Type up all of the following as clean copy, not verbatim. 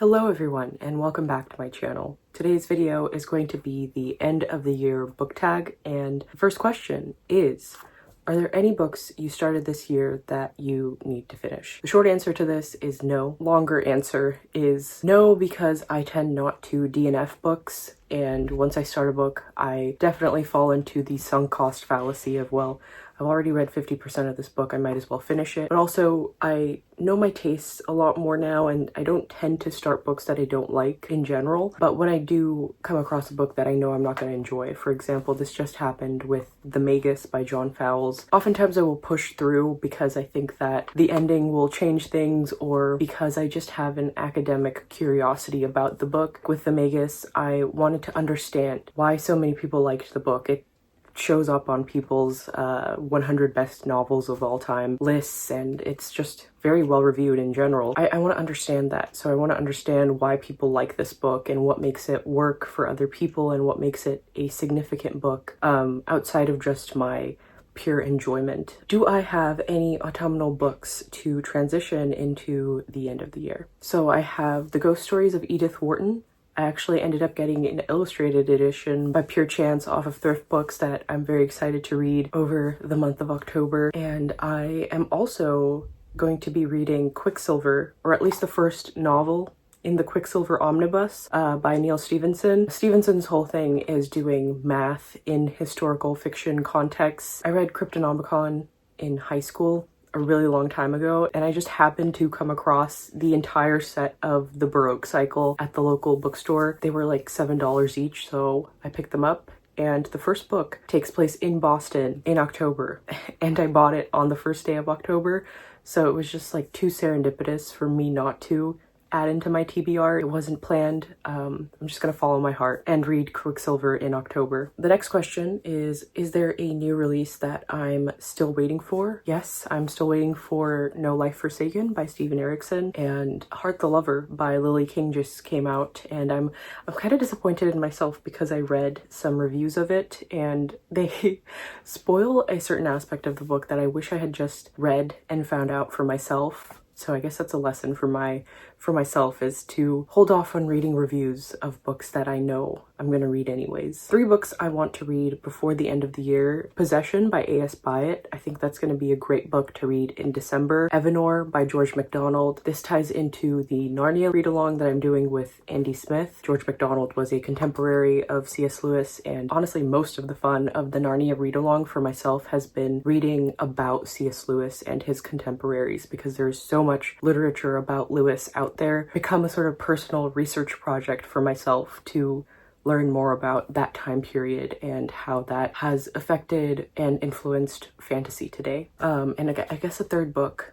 Hello everyone and welcome back to my channel. Today's video is going to be the end of the year book tag, and the first question is, are there any books you started this year that you need to finish? The short answer to this is no. Longer answer is no, because I tend not to DNF books, and once I start a book, I definitely fall into the sunk cost fallacy of, well, I've already read 50% of this book, I might as well finish it. But also, I know my tastes a lot more now, and I don't tend to start books that I don't like in general. But when I do come across a book that I know I'm not going to enjoy, for example, this just happened with The Magus by Fowles. Oftentimes I will push through because I think that the ending will change things, or because I just have an academic curiosity about the book. With The Magus, I wanted to understand why so many people liked the book. It shows up on people's 100 best novels of all time lists, and it's just very well reviewed in general. I want to understand that. So I want to understand why people like this book and what makes it work for other people and what makes it a significant book outside of just my pure enjoyment. Do I have any autumnal books to transition into the end of the year? So I have The Ghost Stories of Edith Wharton. I actually ended up getting an illustrated edition by pure chance off of thrift books that I'm very excited to read over the month of October. And I am also going to be reading Quiksilver, or at least the first novel in the Quiksilver omnibus by Neal Stephenson. Stephenson's whole thing is doing math in historical fiction contexts. I read Cryptonomicon in high school a really long time ago, and I just happened to come across the entire set of the Baroque cycle at the local bookstore. They were like $7 each, so I picked them up. And the first book takes place in Boston in October, and I bought it on the first day of October, so it was just like too serendipitous for me not to add into my TBR. It wasn't planned. I'm just gonna follow my heart and read Quiksilver in October. The next question is there a new release that I'm still waiting for? Yes, I'm still waiting for No Life Forsaken by Steven Erikson, and Heart the Lover by Lily King just came out, and I'm kind of disappointed in myself because I read some reviews of it and they spoil a certain aspect of the book that I wish I had just read and found out for myself. So I guess that's a lesson for myself, is to hold off on reading reviews of books that I know I'm going to read anyways. 3 books I want to read before the end of the year. Possession by AS Byatt. I think that's going to be a great book to read in December. Evenor by MacDonald. This ties into the Narnia read-along that I'm doing with Andy Smith. MacDonald was a contemporary of C.S. Lewis, and honestly most of the fun of the Narnia read-along for myself has been reading about C.S. Lewis and his contemporaries, because there's so much literature about Lewis out there. Become a sort of personal research project for myself to learn more about that time period and how that has affected and influenced fantasy today. And I guess a third book.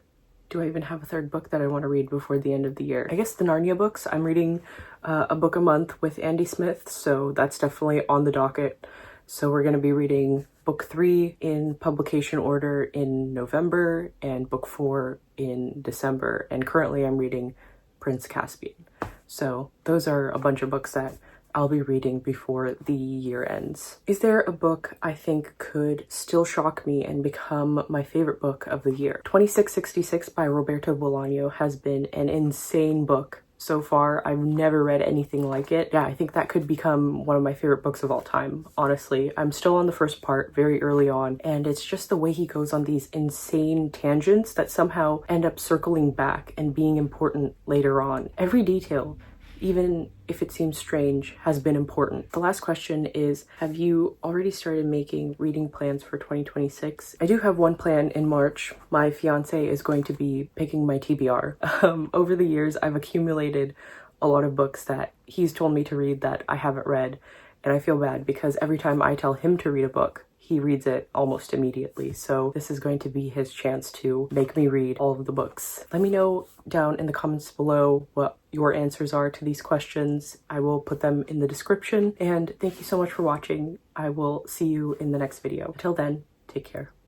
Do I even have a third book that I want to read before the end of the year? I guess the Narnia books. I'm reading a book a month with Andy Smith, so that's definitely on the docket. So we're going to be reading book 3 in publication order in November and book 4 in December. And currently I'm reading Prince Caspian. So those are a bunch of books that I'll be reading before the year ends. Is there a book I think could still shock me and become my favorite book of the year? 2666 by Roberto Bolano has been an insane book so far. I've never read anything like it. Yeah, I think that could become one of my favorite books of all time, honestly. I'm still on the first part, very early on, and it's just the way he goes on these insane tangents that somehow end up circling back and being important later on. Every detail, even if it seems strange, has been important. The last question is, have you already started making reading plans for 2026? I do have one plan in March. My fiance is going to be picking my TBR. Over the years, I've accumulated a lot of books that he's told me to read that I haven't read, and I feel bad because every time I tell him to read a book, he reads it almost immediately. So this is going to be his chance to make me read all of the books. Let me know down in the comments below what your answers are to these questions. I will put them in the description. And thank you so much for watching. I will see you in the next video. Until then, take care.